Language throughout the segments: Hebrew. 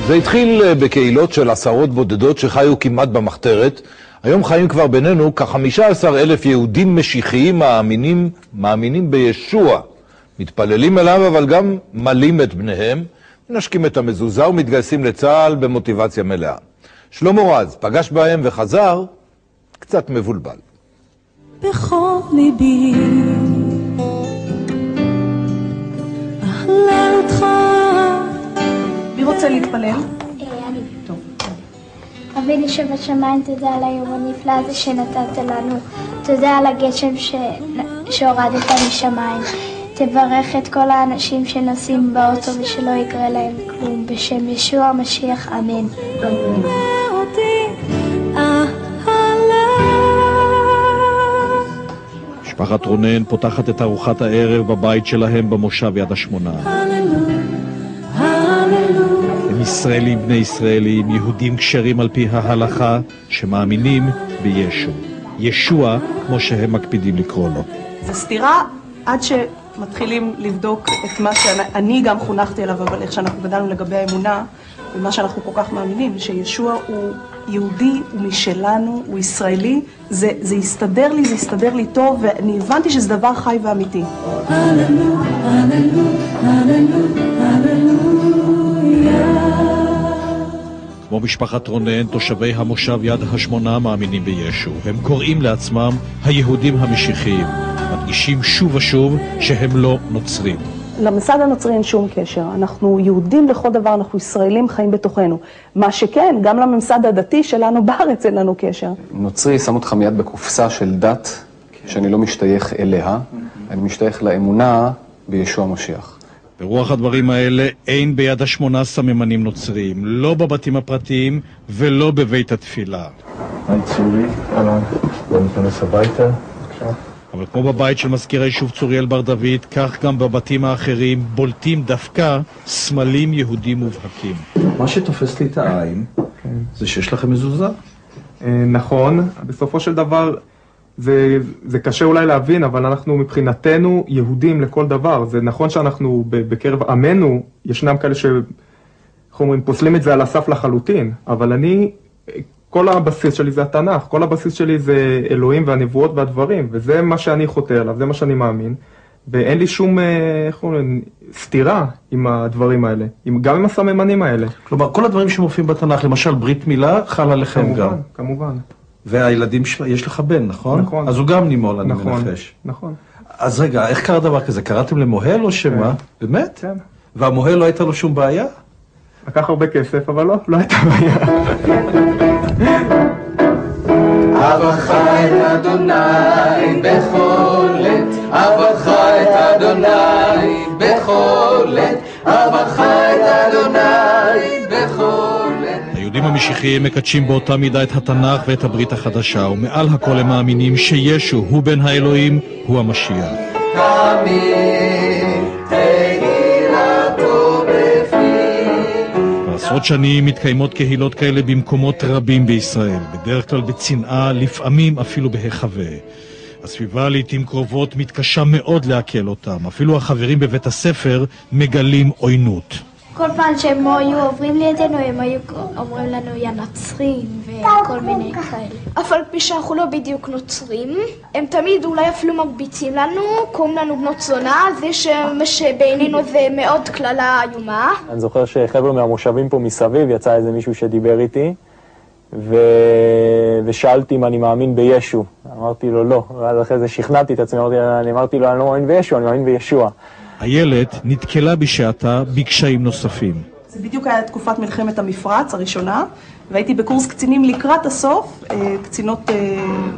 זה התחיל בקהילות של עשרות בודדות שחיו כמעט במחתרת. היום חיים כבר בינינו כ-15,000 יהודים משיחיים מאמינים בישוע. מתפללים אליו אבל גם מלים את בניהם, נשקים את המזוזה ומתגייסים לצה"ל במוטיבציה מלאה. שלמה רז פגש בהם וחזר קצת מבולבל. בכל ליבי אהלל אותך. מי רוצה להתפלל? אני. טוב. אבינו שבשמיים, תודה על היום הנפלא הזה שנתת לנו. תודה על הגשם שהורדת משמיים. תברך את כל האנשים שנוסעים באוטו ושלא יקרה להם כלום. בשם ישוע המשיח, אמן. משפחת רונן פותחת את ארוחת הערב בבית שלהם במושב יד השמונה. הם ישראלים בני ישראלים, יהודים כשרים על פי ההלכה, שמאמינים בישו. ישוע, כמו שהם מקפידים לקרוא לו. זה סתירה עד שמתחילים לבדוק את מה שאני גם חונכתי אליו, אבל איך שאנחנו גדלנו לגבי האמונה, ומה שאנחנו כל כך מאמינים, שישוע הוא יהודי, הוא משלנו, הוא ישראלי, זה יסתדר לי טוב, ואני הבנתי שזה דבר חי ואמיתי. כמו משפחת רונן, תושבי המושב יד השמונה מאמינים בישו. הם קוראים לעצמם היהודים המשיחיים, מדגישים שוב ושוב שהם לא נוצרים. לממסד הנוצרי אין שום קשר. אנחנו יהודים לכל דבר, אנחנו ישראלים חיים בתוכנו. מה שכן, גם לממסד הדתי שלנו בארץ אין לנו קשר. נוצרי שם אותך מיד בקופסה של דת שאני לא משתייך אליה, אני משתייך לאמונה בישוע המשיח. ברוח הדברים האלה אין ביד השמונה סממנים נוצריים, לא בבתים הפרטיים ולא בבית התפילה. היי צורי, אהלן, בוא ניכנס הביתה. אבל כמו בבית של מזכיר היישוב צוריאל בר דוד, כך גם בבתים האחרים בולטים דווקא סמלים יהודים מובהקים. מה שתופס לי את העין זה שיש לכם מזוזה. נכון, בסופו של דבר זה קשה אולי להבין, אבל אנחנו מבחינתנו יהודים לכל דבר. זה נכון שאנחנו בקרב עמנו, ישנם כאלה פוסלים את זה על הסף לחלוטין, אבל כל הבסיס שלי זה התנ"ך, כל הבסיס שלי זה אלוהים והנבואות והדברים, וזה מה שאני חותר עליו, זה מה שאני מאמין, ואין לי שום סתירה עם הדברים האלה, גם עם הסממנים האלה. כלומר, כל הדברים שמופיעים בתנ"ך, למשל ברית מילה, חל עליכם גם. כמובן. והילדים, יש לך בן, נכון? נכון. אז הוא גם נימול, אני מנחש. נכון. אז רגע, איך קרה דבר כזה? קראתם למוהל או שמה? באמת? כן. והמוהל לא הייתה לו שום בעיה? לקח הרבה כסף, אבל לא הייתה בעיה. אהבך את אדוני בכל עת, אהבך את אדוני בכל עת, אהבך את אדוני בכל עת. היהודים המשיחיים מקדשים באותה מידה את התנ"ך ואת הברית החדשה, ומעל הכל הם מאמינים שישו הוא בן האלוהים, הוא המשיח. עשרות שנים מתקיימות קהילות כאלה במקומות רבים בישראל, בדרך כלל בצנעה, לפעמים אפילו בהיחווה. הסביבה לעתים קרובות מתקשה מאוד להקל אותם, אפילו החברים בבית הספר מגלים עוינות. כל פעם שהם היו עוברים לידינו, הם היו אומרים לנו יא נוצרים וכל מיני כאלה. אף על פי שאנחנו לא בדיוק נוצרים, הם תמיד אולי אפילו מרביצים לנו, קוראים לנו בנות זונה, זה שבעינינו זה מאוד כללה איומה. אני זוכר שחבר'ה מהמושבים פה מסביב, יצא איזה מישהו שדיבר איתי, ושאלתי אם אני מאמין בישו. אמרתי לו לא, ואז אחרי זה שכנעתי את עצמי, אמרתי לו אני לא מאמין בישו, אני מאמין בישוע. איילת נתקלה בשעתה בקשיים נוספים. זה בדיוק היה תקופת מלחמת המפרץ הראשונה, והייתי בקורס קצינים לקראת הסוף,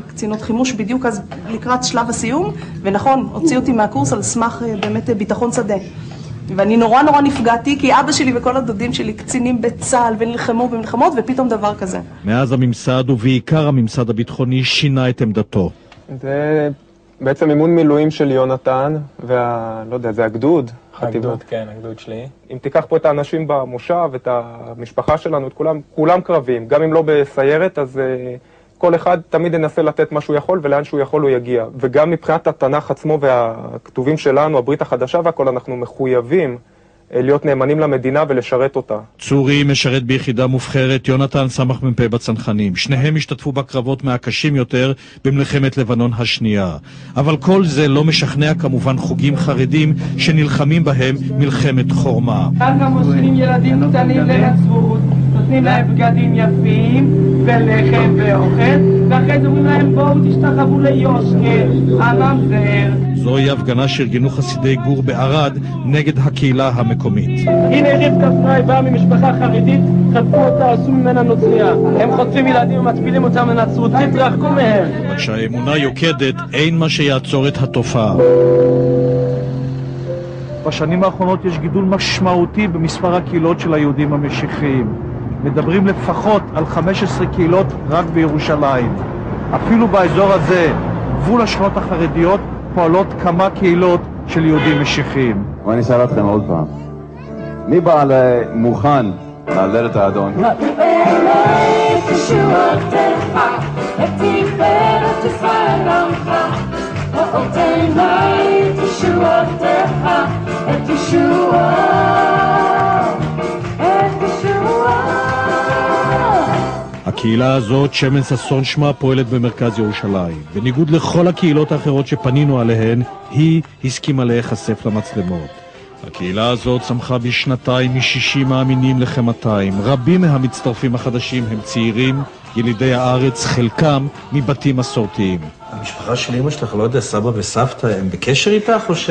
קצינות חימוש בדיוק אז לקראת שלב הסיום, ונכון, הוציא אותי מהקורס על סמך באמת ביטחון שדה. ואני נורא נפגעתי, כי אבא שלי וכל הדודים שלי קצינים בצה"ל ונלחמו במלחמות, ופתאום דבר כזה. מאז הממסד ובעיקר הממסד הביטחוני שינה את עמדתו. זה בעצם אימון מילואים של יונתן, לא יודע, זה הגדוד. הגדוד, כן, הגדוד שלי. אם תיקח פה את האנשים במושב, את המשפחה שלנו, את כולם קרבים. גם אם לא בסיירת, אז כל אחד תמיד ינסה לתת מה שהוא יכול, ולאן שהוא יכול הוא יגיע. וגם מבחינת התנ"ך עצמו והכתובים שלנו, הברית החדשה והכל, אנחנו מחויבים להיות נאמנים למדינה ולשרת אותה. צורי משרת ביחידה מובחרת, יונתן סמך מ"פ בצנחנים. שניהם השתתפו בקרבות מהקשים יותר במלחמת לבנון השנייה. אבל כל זה לא משכנע כמובן חוגים חרדים שנלחמים בהם מלחמת חורמה. ככה מושכים ילדים קטנים לנצרות, נותנים להם בגדים יפים ולחם ואוכל, ואחרי זה אומרים להם בואו תשתחוו ליושקר, הממזר. זוהי הפגנה שארגנו חסידי גור בערד נגד הקהילה המקומית. הנה רבקה פנאי באה ממשפחה חרדית, חטפו אותה, עשו ממנה נוצריה. הם חוטפים ילדים ומטפילים אותם לנצרות, תתרחקו מהם. אבל כשהאמונה יוקדת, אין מה שיעצור את התופעה. בשנים האחרונות יש גידול משמעותי במספר הקהילות של היהודים המשיחיים. מדברים לפחות על 15 קהילות רק בירושלים. אפילו באזור הזה, גבול השכונות החרדיות, פועלות כמה קהילות של יהודים משיחיים. ואני אשאל אתכם עוד פעם, מי בא מוכן להלל את האדון? הקהילה הזאת, שמן ששון שמה, פועלת במרכז ירושלים. בניגוד לכל הקהילות האחרות שפנינו עליהן, היא הסכימה להיחשף למצלמות. הקהילה הזאת צמחה בשנתיים מ-60 מאמינים לכ-200. רבים מהמצטרפים החדשים הם צעירים, ילידי הארץ, חלקם מבתים מסורתיים. המשפחה של אמא שלך, לא יודע, סבא וסבתא, הם בקשר איתך או ש...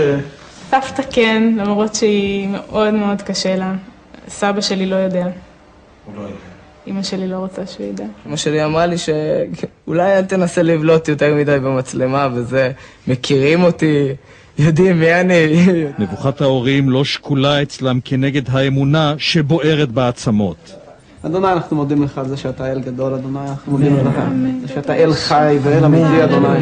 סבתא כן, למרות שהיא מאוד מאוד קשה לה. סבא שלי לא יודע. הוא לא יודע. אמא שלי לא רוצה שהוא ידע. אמא שלי אמרה לי שאולי אל תנסה לבלוט יותר מדי במצלמה וזה, מכירים אותי, יודעים מי אני. מבוכת ההורים לא שקולה אצלם כנגד האמונה שבוערת בעצמות. אדוני, אנחנו מודים לך על זה שאתה אל גדול, אדוני, אנחנו מודים לך שאתה אל חי ואל אמיתי, אדוני.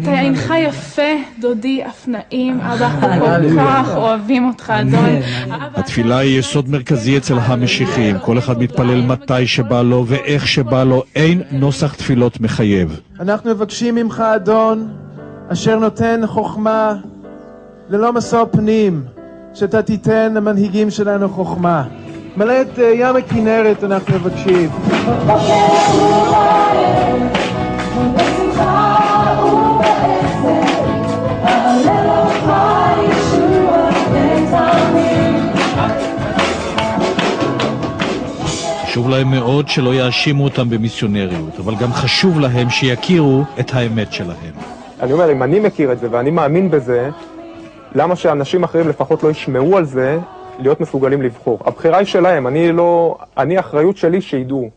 אתה אינך יפה, דודי, אף נעים, אבא, אנחנו כל כך אוהבים אותך, אדוני. התפילה היא יסוד מרכזי אצל המשיחיים. כל אחד מתפלל מתי שבא לו ואיך שבא לו, אין נוסח תפילות מחייב. אנחנו מבקשים ממך, אדון, אשר נותן חוכמה ללא משוא פנים, שאתה תיתן למנהיגים שלנו חוכמה. מלא את ים הכנרת אנחנו מבקשים. חשוב להם מאוד שלא יאשימו אותם במיסיונריות, אבל גם חשוב להם שיכירו את האמת שלהם. אני אומר, אם אני מכיר את זה ואני מאמין בזה, למה שאנשים אחרים לפחות לא ישמעו על זה, להיות מסוגלים לבחור? הבחירה היא שלהם, אני האחריות שלי שידעו.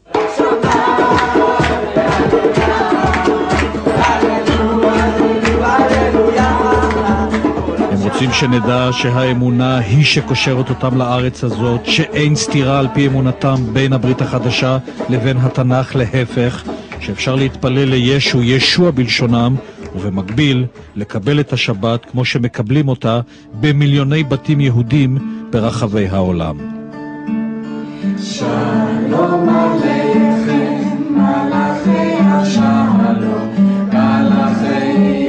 הם רוצים שנדע שהאמונה היא שקושרת אותם לארץ הזאת, שאין סתירה על פי אמונתם בין הברית החדשה לבין התנ"ך, להפך, שאפשר להתפלל לישו, ישוע בלשונם, ובמקביל לקבל את השבת כמו שמקבלים אותה במיליוני בתים יהודים ברחבי העולם. שלום עליכם, מלאכי השלום, מלאכי